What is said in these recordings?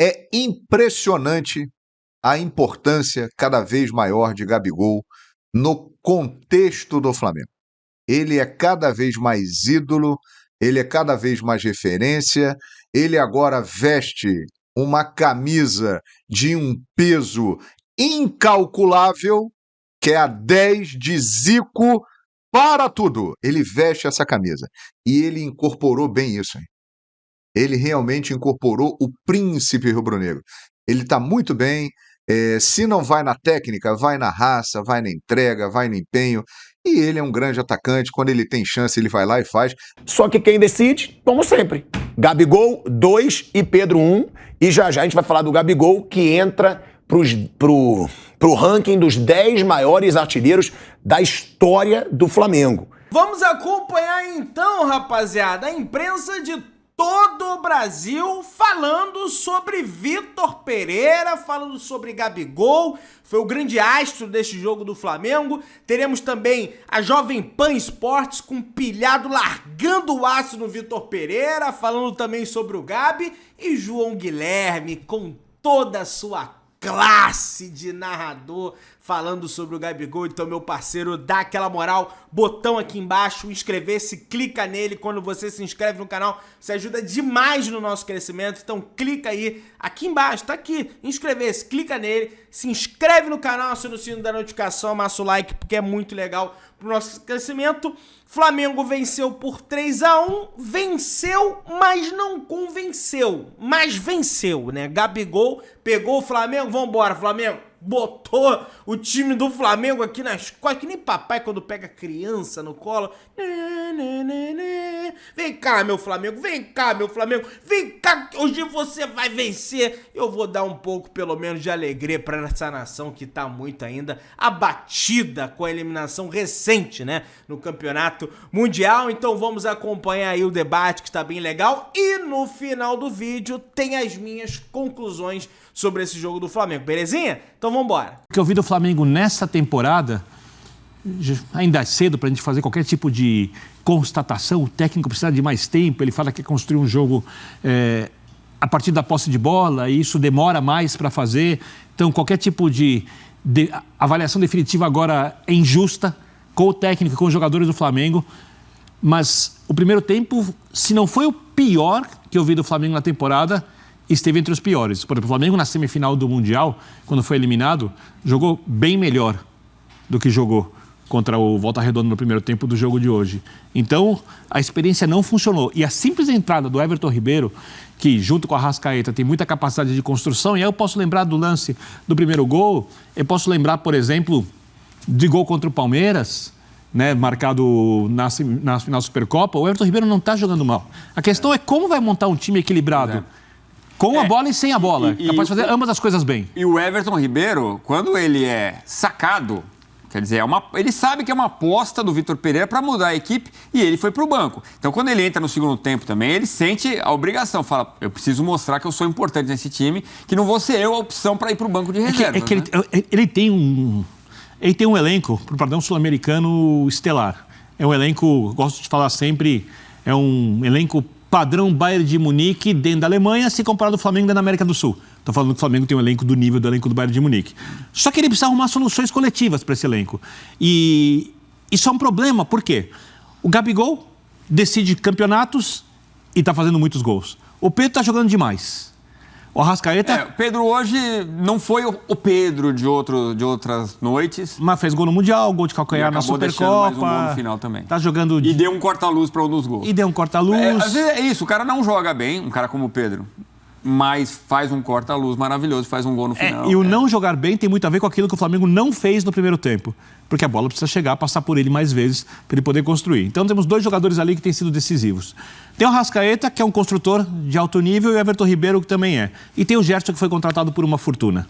É impressionante a importância cada vez maior de Gabigol no contexto do Flamengo. Ele é cada vez mais ídolo, ele é cada vez mais referência, ele agora veste uma camisa de um peso incalculável, que é a 10 de Zico para tudo. Ele veste essa camisa. E ele incorporou bem isso, hein? Ele realmente incorporou o príncipe rubro-negro. Ele está muito bem. Se não vai na técnica, vai na raça, vai na entrega, vai no empenho. E ele é um grande atacante. Quando ele tem chance, ele vai lá e faz. Só que quem decide, como sempre, Gabigol 2 e Pedro 1. E já já a gente vai falar do Gabigol, que entra pro ranking dos 10 maiores artilheiros da história do Flamengo. Vamos acompanhar então, rapaziada, a imprensa de todo o Brasil falando sobre Vitor Pereira, falando sobre Gabigol, foi o grande astro deste jogo do Flamengo. Teremos também a Jovem Pan Esportes com pilhado largando o aço no Vitor Pereira, falando também sobre o Gabi, e João Guilherme com toda a sua classe de narrador falando sobre o Gabigol. Então, meu parceiro, dá aquela moral, botão aqui embaixo, inscrever-se, clica nele. Quando você se inscreve no canal, você ajuda demais no nosso crescimento. Então clica aí, aqui embaixo, tá aqui, inscrever-se, clica nele, se inscreve no canal, aciona o sino da notificação, amassa o like, porque é muito legal pro nosso crescimento. Flamengo venceu por 3-1, venceu, mas não convenceu, mas venceu, né? Gabigol pegou o Flamengo, vambora, Flamengo, botou o time do Flamengo aqui nas costas, que nem papai quando pega criança no colo. Vem cá, meu Flamengo, vem cá, meu Flamengo, vem cá, hoje você vai vencer. Eu vou dar um pouco, pelo menos, de alegria para essa nação que tá muito ainda abatida com a eliminação recente, né, no Campeonato Mundial. Então vamos acompanhar aí o debate, que está bem legal, e no final do vídeo tem as minhas conclusões sobre esse jogo do Flamengo, belezinha? Então vamos embora. O que eu vi do Flamengo nessa temporada, ainda é cedo para a gente fazer qualquer tipo de constatação, o técnico precisa de mais tempo, ele fala que quer construir um jogo a partir da posse de bola, e isso demora mais para fazer, então qualquer tipo de avaliação definitiva agora é injusta com o técnico, com os jogadores do Flamengo, mas o primeiro tempo, se não foi o pior que eu vi do Flamengo na temporada, esteve entre os piores. Por exemplo, o Flamengo na semifinal do Mundial, quando foi eliminado, jogou bem melhor do que jogou contra o Volta Redonda no primeiro tempo do jogo de hoje. Então, a experiência não funcionou. E a simples entrada do Everton Ribeiro, que junto com a Arrascaeta tem muita capacidade de construção, e aí eu posso lembrar do lance do primeiro gol, eu posso lembrar, por exemplo, de gol contra o Palmeiras, né, marcado na final da Supercopa. O Everton Ribeiro não está jogando mal. A questão é como vai montar um time equilibrado. Com a bola e sem a bola. Capaz de fazer ambas as coisas bem. E o Everton Ribeiro, quando ele é sacado, quer dizer, ele sabe que é uma aposta do Vitor Pereira para mudar a equipe, e ele foi para o banco. Então, quando ele entra no segundo tempo também, ele sente a obrigação. Fala, eu preciso mostrar que eu sou importante nesse time, que não vou ser eu a opção para ir para o banco de reserva. Ele tem um elenco, para o padrão sul-americano, estelar. É um elenco, gosto de falar sempre, é um elenco padrão Bayern de Munique dentro da Alemanha, se comparado ao Flamengo dentro da América do Sul. Estou falando que o Flamengo tem um elenco do nível do elenco do Bayern de Munique. Só que ele precisa arrumar soluções coletivas para esse elenco. E isso é um problema, por quê? O Gabigol decide campeonatos e está fazendo muitos gols. O Pedro está jogando demais. O Arrascaeta... O Pedro hoje não foi o Pedro de outras noites. Mas fez gol no Mundial, gol de calcanhar na Supercopa. Mais um gol no final também. Tá jogando... E deu um corta-luz para um dos gols. E deu um corta-luz. Às vezes é isso, o cara não joga bem, um cara como o Pedro, mas faz um corta-luz maravilhoso, faz um gol no final. E o não jogar bem tem muito a ver com aquilo que o Flamengo não fez no primeiro tempo. Porque a bola precisa chegar, passar por ele mais vezes para ele poder construir. Então temos dois jogadores ali que têm sido decisivos. Tem o Arrascaeta, que é um construtor de alto nível, e o Everton Ribeiro, que também é. E tem o Gerson, que foi contratado por uma fortuna.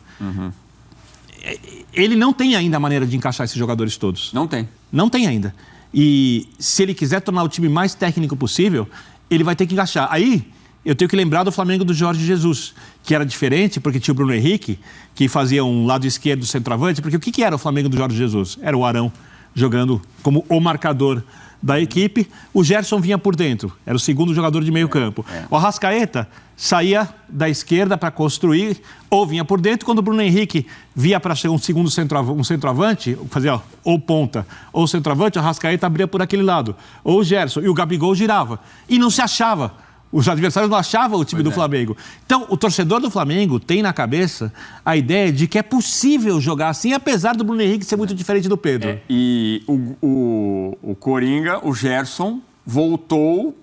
Ele não tem ainda a maneira de encaixar esses jogadores todos. Não tem. Não tem ainda. E se ele quiser tornar o time mais técnico possível, ele vai ter que encaixar. Aí, eu tenho que lembrar do Flamengo do Jorge Jesus, que era diferente, porque tinha o Bruno Henrique, que fazia um lado esquerdo do centroavante, porque o que era o Flamengo do Jorge Jesus? Era o Arão jogando como o marcador da equipe. O Gerson vinha por dentro, era o segundo jogador de meio campo. O Arrascaeta saía da esquerda para construir, ou vinha por dentro. Quando o Bruno Henrique via para ser um segundo centroavante, fazia ou ponta ou centroavante, o Arrascaeta abria por aquele lado. Ou o Gerson, e o Gabigol girava. E não se achava. Os adversários não achavam o time do Flamengo. Então, o torcedor do Flamengo tem na cabeça a ideia de que é possível jogar assim, apesar do Bruno Henrique ser muito diferente do Pedro. E o Coringa, o Gerson, voltou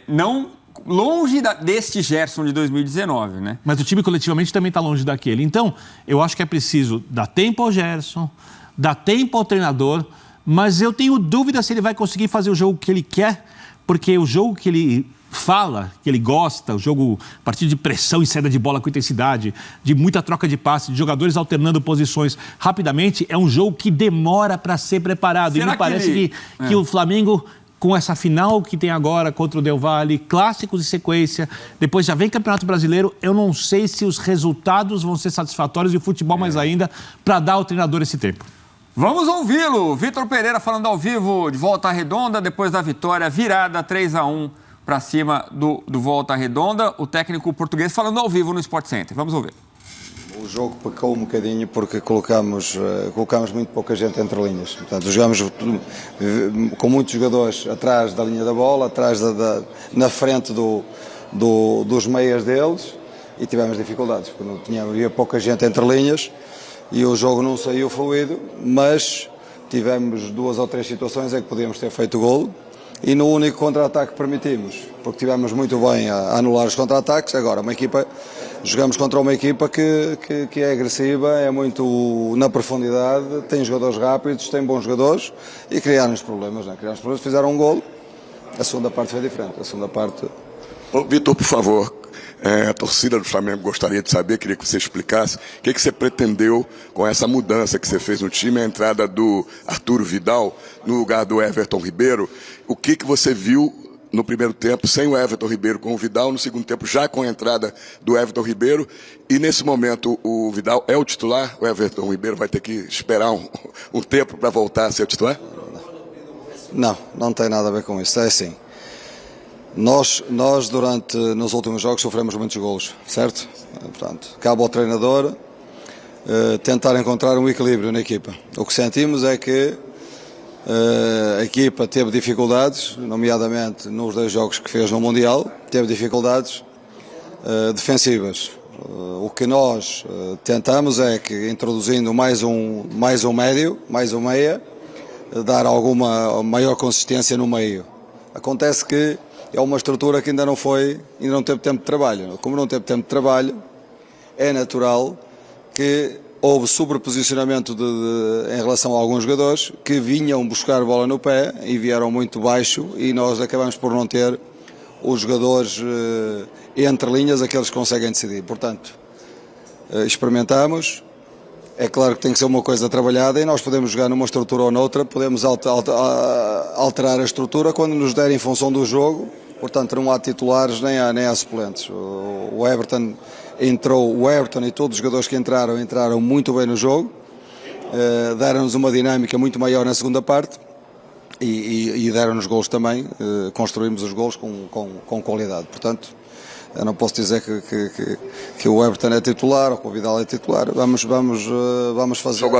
não longe deste Gerson de 2019, né? Mas o time coletivamente também está longe daquele. Então, eu acho que é preciso dar tempo ao Gerson, dar tempo ao treinador, mas eu tenho dúvida se ele vai conseguir fazer o jogo que ele quer, porque o jogo que ele fala, que ele gosta, o jogo a partir de pressão e saída de bola com intensidade, de muita troca de passe, de jogadores alternando posições rapidamente, é um jogo que demora para ser preparado. Será e me parece que o Flamengo, com essa final que tem agora contra o Del Valle, clássicos de sequência, depois já vem Campeonato Brasileiro, eu não sei se os resultados vão ser satisfatórios e o futebol mais ainda, para dar ao treinador esse tempo. Vamos ouvi-lo. Vitor Pereira falando ao vivo de Volta Redonda, depois da vitória virada 3-1 para cima do Volta Redonda. O técnico português falando ao vivo no Sport Center. Vamos ouvir. O jogo pecou um bocadinho porque colocámos muito pouca gente entre linhas. Portanto, jogámos com muitos jogadores atrás da linha da bola, na frente dos meias deles, e tivemos dificuldades, porque havia pouca gente entre linhas e o jogo não saiu fluido, mas tivemos 2 ou 3 situações em que podíamos ter feito golo. E no único contra-ataque que permitimos, porque estivemos muito bem a anular os contra-ataques. Agora, jogamos contra uma equipa que é agressiva, é muito na profundidade, tem jogadores rápidos, tem bons jogadores e criaram-nos problemas, né? Fizeram um golo. A segunda parte foi diferente. A segunda parte... Vitor, por favor, a torcida do Flamengo gostaria de saber, queria que você explicasse o que você pretendeu com essa mudança que você fez no time, a entrada do Arturo Vidal no lugar do Everton Ribeiro. O que você viu no primeiro tempo sem o Everton Ribeiro com o Vidal, no segundo tempo já com a entrada do Everton Ribeiro, e nesse momento o Vidal é o titular, o Everton Ribeiro vai ter que esperar um tempo para voltar a ser o titular? Não tem nada a ver com isso, é assim. Nós nos últimos jogos sofremos muitos golos, certo? Portanto, cabe ao treinador tentar encontrar um equilíbrio na equipa. O que sentimos é que a equipa teve dificuldades, nomeadamente nos 2 jogos que fez no Mundial, teve dificuldades defensivas. O que nós tentamos é que, introduzindo mais um médio, mais um meia, dar alguma maior consistência no meio. Acontece que é uma estrutura que ainda não teve tempo de trabalho. Como não teve tempo de trabalho, é natural que houve sobreposicionamento em relação a alguns jogadores que vinham buscar bola no pé e vieram muito baixo, e nós acabamos por não ter os jogadores entre linhas, aqueles que conseguem decidir. Portanto, experimentamos. É claro que tem que ser uma coisa trabalhada e nós podemos jogar numa estrutura ou noutra, podemos alterar a estrutura quando nos der em função do jogo. Portanto, não há titulares nem há suplentes. O Everton e todos os jogadores que entraram muito bem no jogo, deram-nos uma dinâmica muito maior na segunda parte e deram-nos golos também, construímos os golos com qualidade. Portanto, eu não posso dizer que o Everton é titular ou que o Vidal é titular. Vamos fazer jogo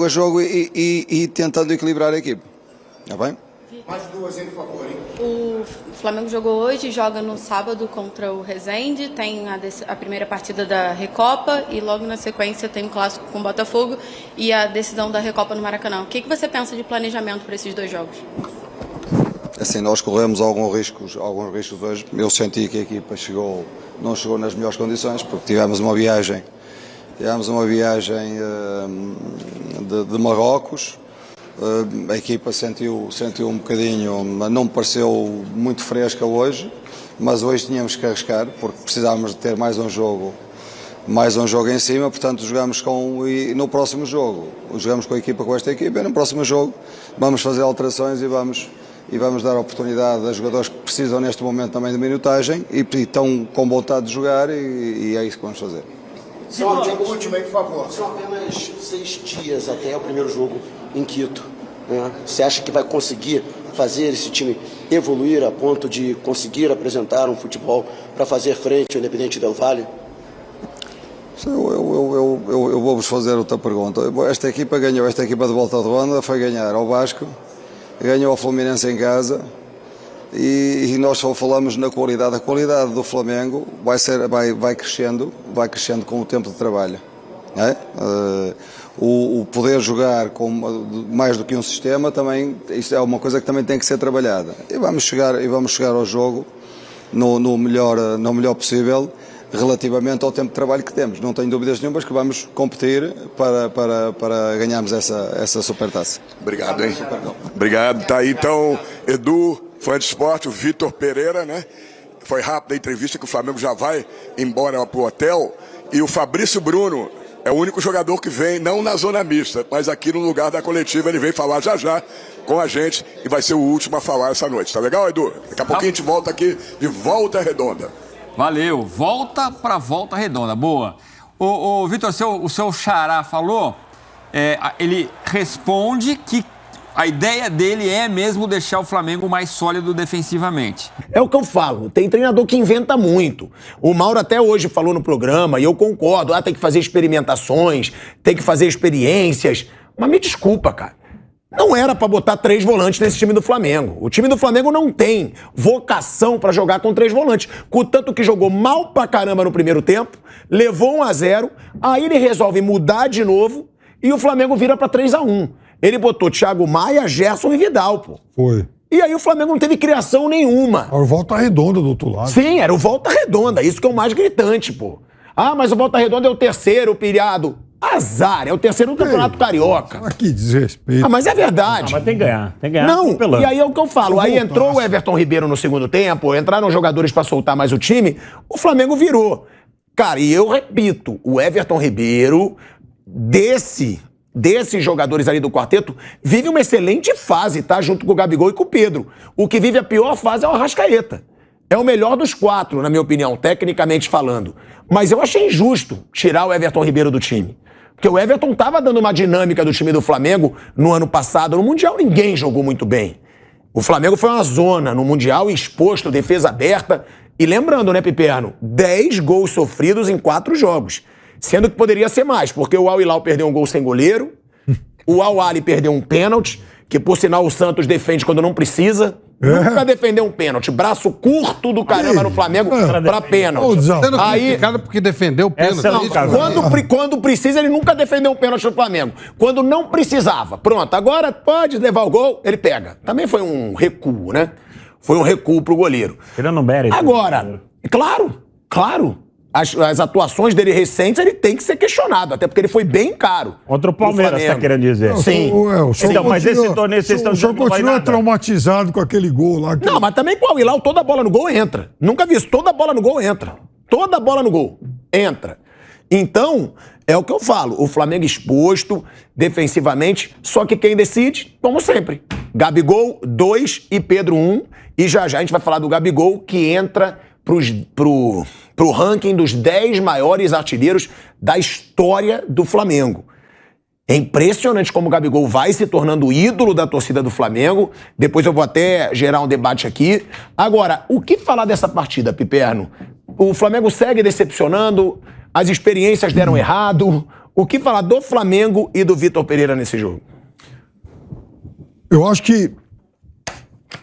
a jogo e tentando equilibrar a equipe. Está bem? Mais 2, por favor. O Flamengo jogou hoje, joga no sábado contra o Resende, tem a primeira partida da Recopa e logo na sequência tem um clássico com o Botafogo e a decisão da Recopa no Maracanã. O que você pensa de planejamento para esses 2 jogos? Assim, nós corremos alguns riscos hoje. Eu senti que a equipa não chegou nas melhores condições, porque tivemos uma viagem de Marrocos. A equipa sentiu um bocadinho, não me pareceu muito fresca hoje, mas hoje tínhamos que arriscar, porque precisávamos de ter mais um jogo em cima. Portanto, e no próximo jogo jogamos com esta equipa, e no próximo jogo vamos fazer alterações e vamos dar oportunidade a jogadores que precisam neste momento também de minutagem e estão com vontade de jogar, e é isso que vamos fazer. Só o último aí, por favor. São apenas 6 dias até o primeiro jogo em Quito. né? Você acha que vai conseguir fazer esse time evoluir a ponto de conseguir apresentar um futebol para fazer frente ao Independente Del Valle? Eu vou-vos fazer outra pergunta. Esta equipa ganhou, esta equipa de Volta Redonda foi ganhar ao Vasco, ganhou ao Fluminense em casa e nós só falamos na qualidade. A qualidade do Flamengo vai crescendo com o tempo de trabalho. É? O poder jogar com mais do que um sistema também, isso é uma coisa que também tem que ser trabalhada. E vamos chegar ao jogo no melhor possível, relativamente ao tempo de trabalho que temos. Não tenho dúvidas nenhumas que vamos competir para ganharmos essa supertaça. Obrigado, hein? Obrigado. Tá aí, então, Edu, fã de esporte, o Vitor Pereira, né? Foi rápido a entrevista que o Flamengo já vai embora pro hotel. E o Fabrício Bruno é o único jogador que vem, não na zona mista, mas aqui no lugar da coletiva. Ele vem falar já com a gente e vai ser o último a falar essa noite. Tá legal, Edu? Daqui a pouquinho a gente volta aqui de Volta Redonda. Valeu. Volta pra Volta Redonda. Boa. Ô Vitor, o seu xará falou, ele responde que a ideia dele é mesmo deixar o Flamengo mais sólido defensivamente. É o que eu falo, tem treinador que inventa muito. O Mauro até hoje falou no programa, e eu concordo, tem que fazer experimentações, tem que fazer experiências. Mas me desculpa, cara. Não era pra botar 3 volantes nesse time do Flamengo. O time do Flamengo não tem vocação pra jogar com 3 volantes. Contanto que jogou mal pra caramba no primeiro tempo, levou 1-0, aí ele resolve mudar de novo e o Flamengo vira pra 3-1. Ele botou Thiago Maia, Gerson e Vidal, pô. Foi. E aí o Flamengo não teve criação nenhuma. Era o Volta Redonda do outro lado. Sim, era o Volta Redonda, isso que é o mais gritante, pô. Mas o Volta Redonda é o terceiro, pilhado. Azar, é o terceiro do Campeonato Carioca. Que desrespeito. Mas é verdade. Mas tem que ganhar, Não, e aí é o que eu falo. Aí entrou o Everton Ribeiro no segundo tempo, entraram jogadores pra soltar mais o time, o Flamengo virou. Cara, e eu repito, o Everton Ribeiro, desses jogadores ali do quarteto, vive uma excelente fase, tá? Junto com o Gabigol e com o Pedro. O que vive a pior fase é o Arrascaeta. É o melhor dos 4, na minha opinião, tecnicamente falando. Mas eu achei injusto tirar o Everton Ribeiro do time. Porque o Everton tava dando uma dinâmica do time do Flamengo no ano passado. No Mundial ninguém jogou muito bem. O Flamengo foi uma zona no Mundial, exposto, defesa aberta. E lembrando, né, Piperno? 10 gols sofridos em 4 jogos. Sendo que poderia ser mais, porque o Al Hilal perdeu um gol sem goleiro, o Al Ahly perdeu um pênalti, que por sinal o Santos defende quando não precisa. Nunca defendeu um pênalti. Braço curto do caramba no Flamengo pra pênalti. Sendo criticado porque defendeu o pênalti. Quando precisa, ele nunca defendeu um pênalti no Flamengo. Quando não precisava. Pronto, agora pode levar o gol, ele pega. Também foi um recuo, né? Foi um recuo pro goleiro. Tirando o mérito. Agora, claro. As atuações dele recentes, ele tem que ser questionado, até porque ele foi bem caro. Contra o Palmeiras, você tá querendo dizer. Sim. Então, mas esse torneio vocês estão dizendo que não vai nada. O senhor continua traumatizado com aquele gol lá. Não, mas também com o Al Hilal, toda bola no gol entra. Nunca vi isso, toda bola no gol entra. Toda bola no gol entra. Então, é o que eu falo, o Flamengo exposto defensivamente, só que quem decide, como sempre. Gabigol 2 e Pedro 1, e já a gente vai falar do Gabigol, que entra pro ranking dos 10 maiores artilheiros da história do Flamengo. É impressionante como o Gabigol vai se tornando ídolo da torcida do Flamengo. Depois eu vou até gerar um debate aqui. Agora, o que falar dessa partida, Piperno? O Flamengo segue decepcionando, as experiências deram errado. O que falar do Flamengo e do Vitor Pereira nesse jogo? Eu acho que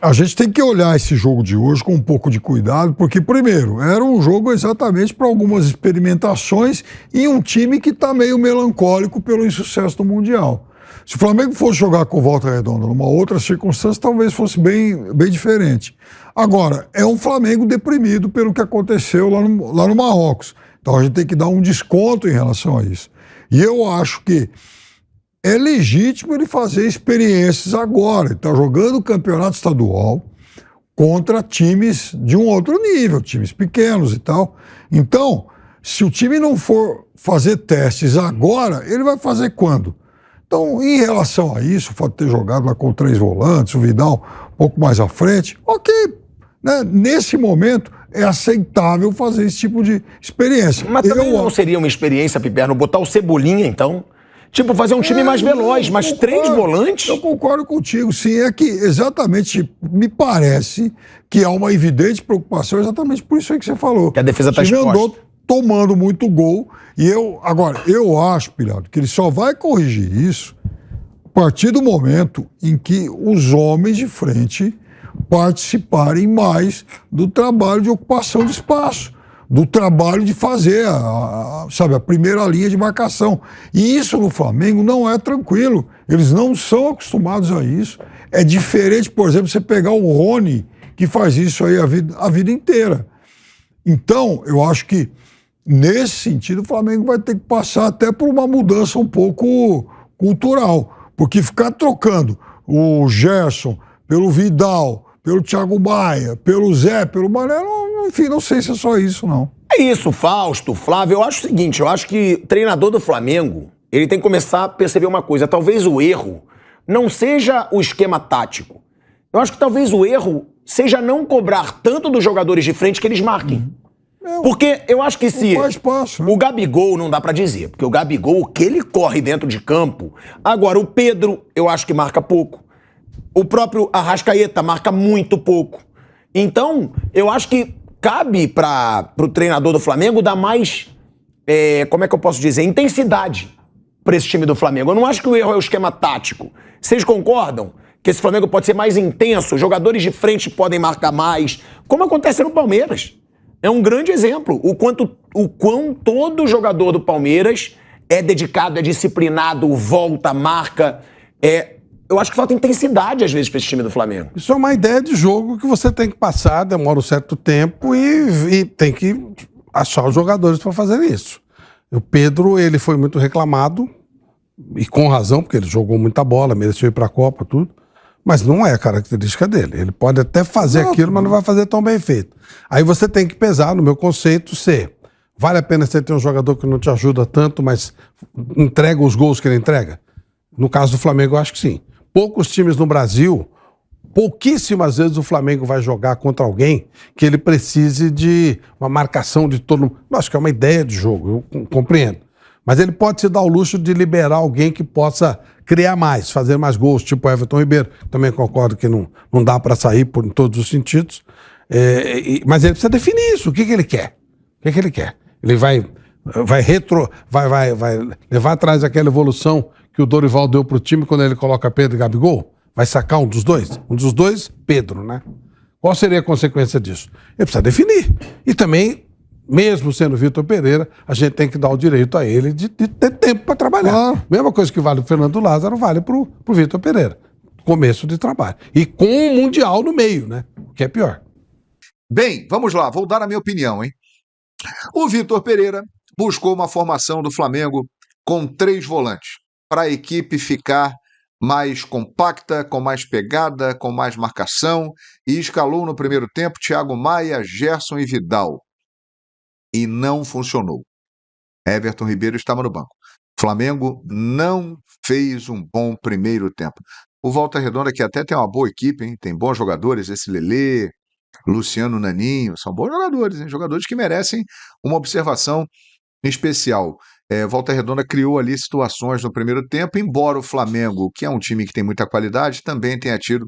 a gente tem que olhar esse jogo de hoje com um pouco de cuidado, porque, primeiro, era um jogo exatamente para algumas experimentações e um time que está meio melancólico pelo insucesso do Mundial. Se o Flamengo fosse jogar com Volta Redonda numa outra circunstância, talvez fosse bem diferente. Agora, é um Flamengo deprimido pelo que aconteceu lá no Marrocos. Então a gente tem que dar um desconto em relação a isso. E eu acho que é legítimo ele fazer experiências agora. Ele está jogando o campeonato estadual contra times de um outro nível, times pequenos e tal. Então, se o time não for fazer testes agora, ele vai fazer quando? Então, em relação a isso, o fato de ter jogado lá com 3 volantes, o Vidal um pouco mais à frente, ok, né? Nesse momento é aceitável fazer esse tipo de experiência. Mas também não seria uma experiência, Piperno, botar o Cebolinha, então? Tipo, fazer um time mais veloz, mas 3 volantes? Eu concordo contigo, sim. É que exatamente me parece que há uma evidente preocupação exatamente por isso aí que você falou. Que a defesa está exposta. O time andou exposta. tomando muito gol. E eu acho, Pilhado, que ele só vai corrigir isso a partir do momento em que os homens de frente participarem mais do trabalho de ocupação de espaço, do trabalho de fazer a primeira linha de marcação. E isso no Flamengo não é tranquilo. Eles não são acostumados a isso. É diferente, por exemplo, você pegar o Rony, que faz isso aí a vida inteira. Então, eu acho que, nesse sentido, o Flamengo vai ter que passar até por uma mudança um pouco cultural. Porque ficar trocando o Gerson pelo Vidal, pelo Thiago Maia, pelo Zé, pelo Mané, enfim, não sei se é só isso, não. É isso, Fausto, Flávio. Eu acho o seguinte, eu acho que o treinador do Flamengo, ele tem que começar a perceber uma coisa. Talvez o erro não seja o esquema tático. Eu acho que talvez o erro seja não cobrar tanto dos jogadores de frente que eles marquem. Porque eu acho que se o Gabigol não dá pra dizer, porque o Gabigol, o que ele corre dentro de campo, agora o Pedro, eu acho que marca pouco. O próprio Arrascaeta marca muito pouco. Então, eu acho que cabe pro treinador do Flamengo dar mais, como é que eu posso dizer, intensidade para esse time do Flamengo. Eu não acho que o erro é o esquema tático. Vocês concordam que esse Flamengo pode ser mais intenso, jogadores de frente podem marcar mais, como acontece no Palmeiras? É um grande exemplo. O quão todo jogador do Palmeiras é dedicado, é disciplinado, volta, marca. Eu acho que falta intensidade, às vezes, para esse time do Flamengo. Isso é uma ideia de jogo que você tem que passar, demora um certo tempo e tem que achar os jogadores para fazer isso. O Pedro, ele foi muito reclamado, e com razão, porque ele jogou muita bola, mereceu ir para a Copa, tudo. Mas não é a característica dele. Ele pode até fazer aquilo, mas não vai fazer tão bem feito. Aí você tem que pesar, no meu conceito, vale a pena você ter um jogador que não te ajuda tanto, mas entrega os gols que ele entrega? No caso do Flamengo, eu acho que sim. Poucos times no Brasil, pouquíssimas vezes o Flamengo vai jogar contra alguém que ele precise de uma marcação de todo mundo. Acho que é uma ideia de jogo, eu compreendo. Mas ele pode se dar o luxo de liberar alguém que possa criar mais, fazer mais gols, tipo o Everton Ribeiro. Também concordo que não dá para sair em todos os sentidos. Mas ele precisa definir isso. O que ele quer? O que ele quer? Ele vai levar atrás aquela evolução que o Dorival deu pro time quando ele coloca Pedro e Gabigol? Vai sacar um dos dois? Um dos dois, Pedro, né? Qual seria a consequência disso? Ele precisa definir. E também, mesmo sendo Vitor Pereira, a gente tem que dar o direito a ele de ter tempo para trabalhar. Mesma coisa que vale pro Fernando Lázaro, vale pro Vitor Pereira. Começo de trabalho. E com o Mundial no meio, né? O que é pior. Bem, vamos lá, vou dar a minha opinião, hein? O Vitor Pereira buscou uma formação do Flamengo com 3 volantes, para a equipe ficar mais compacta, com mais pegada, com mais marcação, e escalou no primeiro tempo Thiago Maia, Gerson e Vidal. E não funcionou. Everton Ribeiro estava no banco. O Flamengo não fez um bom primeiro tempo. O Volta Redonda, que até tem uma boa equipe, hein? Tem bons jogadores, esse Lelê, Luciano Naninho, são bons jogadores, hein? Jogadores que merecem uma observação especial. Volta Redonda criou ali situações no primeiro tempo, embora o Flamengo, que é um time que tem muita qualidade, também tenha tido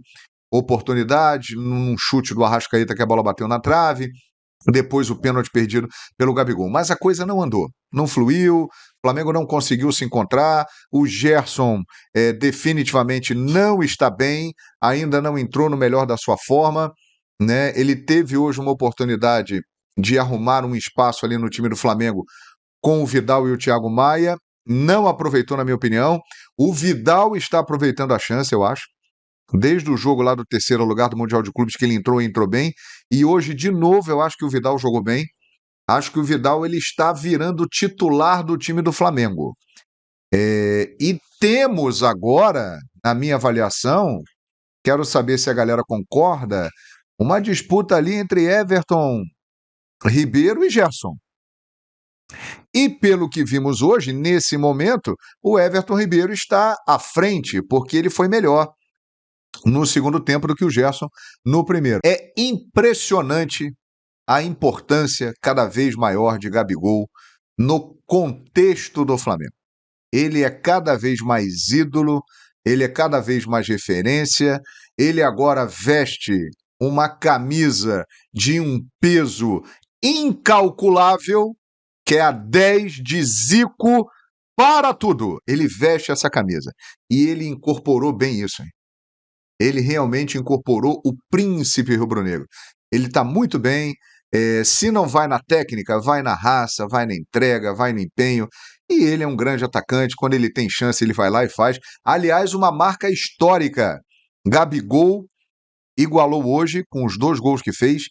oportunidade, num chute do Arrascaeta que a bola bateu na trave, depois o pênalti perdido pelo Gabigol. Mas a coisa não andou, não fluiu, o Flamengo não conseguiu se encontrar, o Gerson definitivamente não está bem, ainda não entrou no melhor da sua forma, né? Ele teve hoje uma oportunidade de arrumar um espaço ali no time do Flamengo com o Vidal e o Thiago Maia, não aproveitou, na minha opinião. O Vidal está aproveitando a chance, eu acho. Desde o jogo lá do 3º lugar do Mundial de Clubes, que ele entrou bem. E hoje, de novo, eu acho que o Vidal jogou bem. Acho que o Vidal ele está virando titular do time do Flamengo. E temos agora, na minha avaliação, quero saber se a galera concorda, uma disputa ali entre Everton Ribeiro e Gerson. E pelo que vimos hoje, nesse momento, o Everton Ribeiro está à frente, porque ele foi melhor no segundo tempo do que o Gerson no primeiro. É impressionante a importância cada vez maior de Gabigol no contexto do Flamengo. ele é cada vez mais ídolo, ele é cada vez mais referência, ele agora veste uma camisa de um peso incalculável, que é a 10 de Zico para tudo. Ele veste essa camisa. E ele incorporou bem isso, hein? Ele realmente incorporou o príncipe rubro-negro. Ele está muito bem. Se não vai na técnica, vai na raça, vai na entrega, vai no empenho. E ele é um grande atacante. Quando ele tem chance, ele vai lá e faz. Aliás, uma marca histórica. Gabigol igualou hoje, com os 2 gols que fez.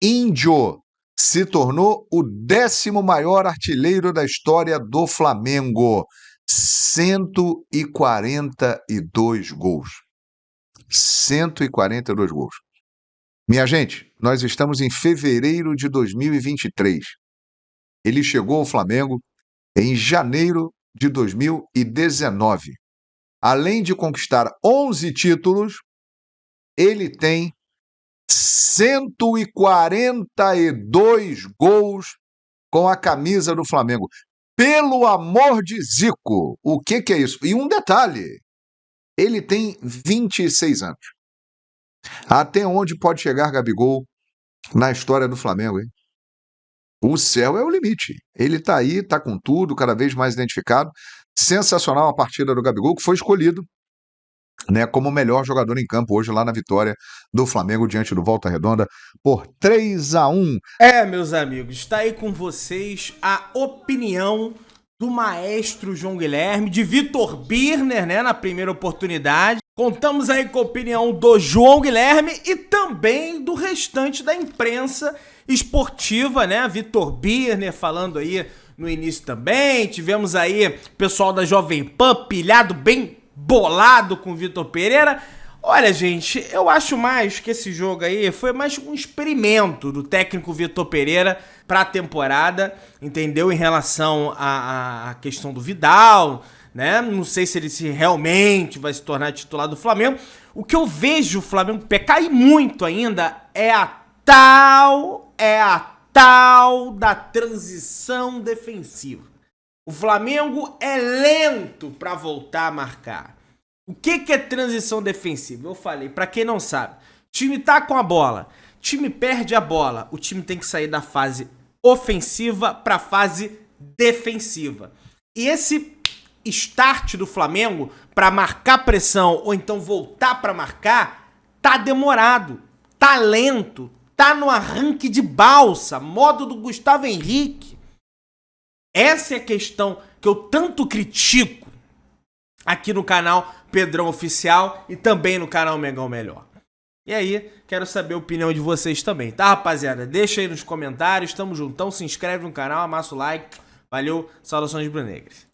Índio se tornou o 10º maior artilheiro da história do Flamengo. 142 gols. 142 gols. Minha gente, nós estamos em fevereiro de 2023. Ele chegou ao Flamengo em janeiro de 2019. Além de conquistar 11 títulos, ele tem 142 gols com a camisa do Flamengo. Pelo amor de Zico! O que é isso? E um detalhe, ele tem 26 anos. Até onde pode chegar Gabigol na história do Flamengo, hein? O céu é o limite. Ele tá aí, tá com tudo, cada vez mais identificado. Sensacional a partida do Gabigol, que foi escolhido, né, como o melhor jogador em campo hoje lá na vitória do Flamengo diante do Volta Redonda por 3-1. Meus amigos, está aí com vocês a opinião do maestro João Guilherme, de Vitor Birner, né, na primeira oportunidade. Contamos aí com a opinião do João Guilherme e também do restante da imprensa esportiva, né? Vitor Birner falando aí no início também. Tivemos aí o pessoal da Jovem Pan pilhado, bem bolado com o Vitor Pereira. Olha, gente, eu acho mais que esse jogo aí foi mais um experimento do técnico Vitor Pereira para a temporada, entendeu? Em relação à questão do Vidal, né? Não sei se ele realmente vai se tornar titular do Flamengo. O que eu vejo o Flamengo pecar e muito ainda é a tal da transição defensiva. O Flamengo é lento para voltar a marcar. O que é transição defensiva? Eu falei, para quem não sabe, time tá com a bola, time perde a bola, o time tem que sair da fase ofensiva para a fase defensiva. E esse start do Flamengo para marcar pressão ou então voltar para marcar tá demorado, tá lento, tá no arranque de balsa, modo do Gustavo Henrique. Essa é a questão que eu tanto critico aqui no canal Pedrão Oficial e também no canal Mengão Melhor. E aí, quero saber a opinião de vocês também, tá, rapaziada? Deixa aí nos comentários, tamo juntão, se inscreve no canal, amassa o like. Valeu, saudações brunegras.